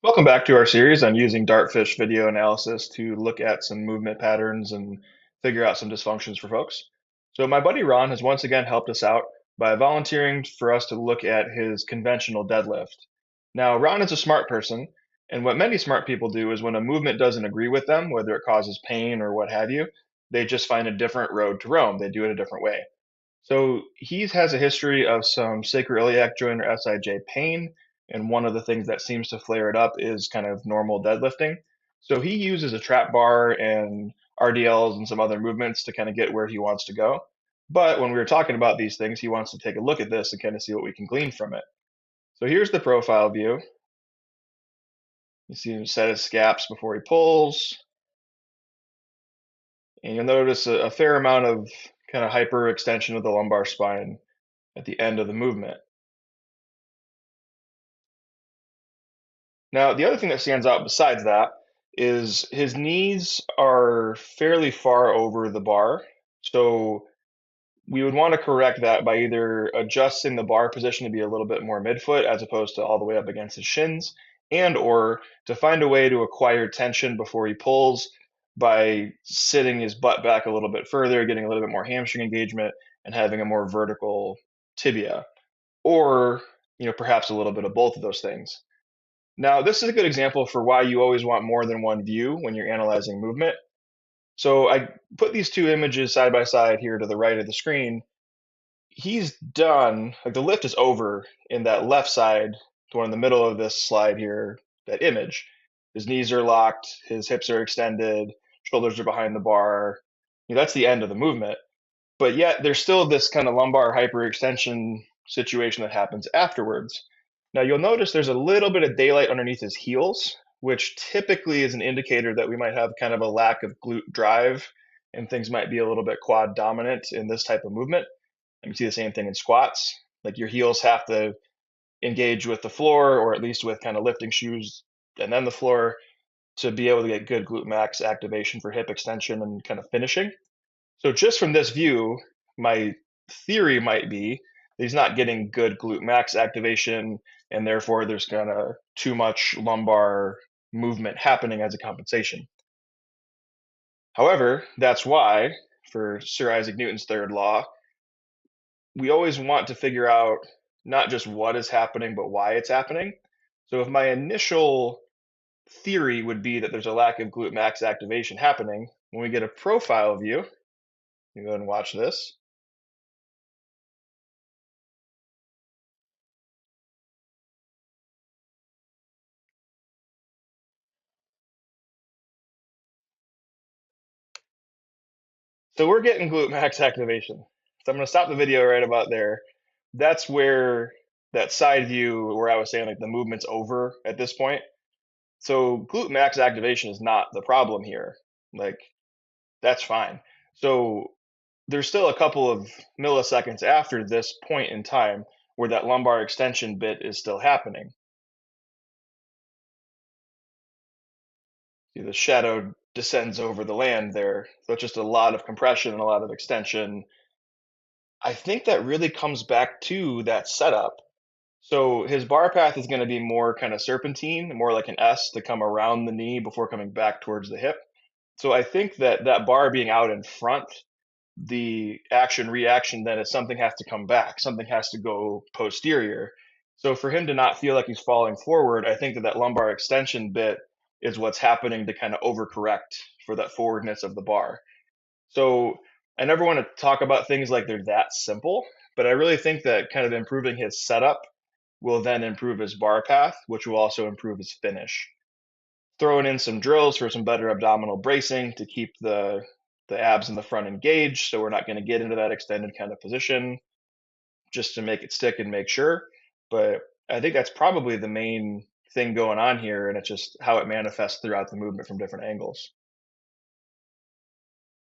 Welcome back to our series on using dartfish video analysis to look at some movement patterns and figure out some dysfunctions for folks. So my buddy Ron has once again helped us out by volunteering for us to look at his conventional deadlift. Now, Ron is a smart person, and what many smart people do is when a movement doesn't agree with them, whether it causes pain or what have you, they just find a different road to roam. They do it a different way. So he has a history of some sacroiliac joint or SIJ pain, and one of the things that seems to flare it up is kind of normal deadlifting. So he uses a trap bar and RDLs and some other movements to kind of get where he wants to go. But when we were talking about these things, he wants to take a look at this and kind of see what we can glean from it. So here's the profile view. You see him set his scaps before he pulls, and you'll notice a fair amount of kind of hyperextension of the lumbar spine at the end of the movement. Now, the other thing that stands out besides that is his knees are fairly far over the bar. So we would want to correct that by either adjusting the bar position to be a little bit more midfoot as opposed to all the way up against his shins, and or to find a way to acquire tension before he pulls by sitting his butt back a little bit further, getting a little bit more hamstring engagement, and having a more vertical tibia. Or, perhaps a little bit of both of those things. Now, this is a good example for why you always want more than one view when you're analyzing movement. So I put these two images side by side here to the right of the screen. He's done, like the lift is over in that left side, the one in the middle of this slide here, that image. His knees are locked, his hips are extended, shoulders are behind the bar. That's the end of the movement. But yet there's still this kind of lumbar hyperextension situation that happens afterwards. Now you'll notice there's a little bit of daylight underneath his heels, which typically is an indicator that we might have kind of a lack of glute drive and things might be a little bit quad dominant in this type of movement. And you see the same thing in squats. Like your heels have to engage with the floor or at least with kind of lifting shoes and then the floor to be able to get good glute max activation for hip extension and kind of finishing. So just from this view, my theory might be that he's not getting good glute max activation, and therefore there's kind of too much lumbar movement happening as a compensation. However, that's why, for Sir Isaac Newton's third law, we always want to figure out not just what is happening, but why it's happening. So if my initial theory would be that there's a lack of glute max activation happening, when we get a profile view, you go ahead and watch this. So we're getting glute max activation. So I'm going to stop the video right about there. That's where that side view where I was saying like the movement's over at this point. So glute max activation is not the problem here. Like that's fine. So there's still a couple of milliseconds after this point in time where that lumbar extension bit is still happening. See the shadow descends over the land there. So it's just a lot of compression and a lot of extension. I think that really comes back to that setup. So his bar path is going to be more kind of serpentine, more like an S to come around the knee before coming back towards the hip. So I think that that bar being out in front, the action reaction then is something has to come back, something has to go posterior. So for him to not feel like he's falling forward, I think that that lumbar extension bit is what's happening to kind of overcorrect for that forwardness of the bar. So I never want to talk about things like they're that simple, but I really think that kind of improving his setup will then improve his bar path, which will also improve his finish. Throwing in some drills for some better abdominal bracing to keep the abs in the front engaged so we're not going to get into that extended kind of position just to make it stick and make sure. But I think that's probably the main thing going on here, and it's just how it manifests throughout the movement from different angles.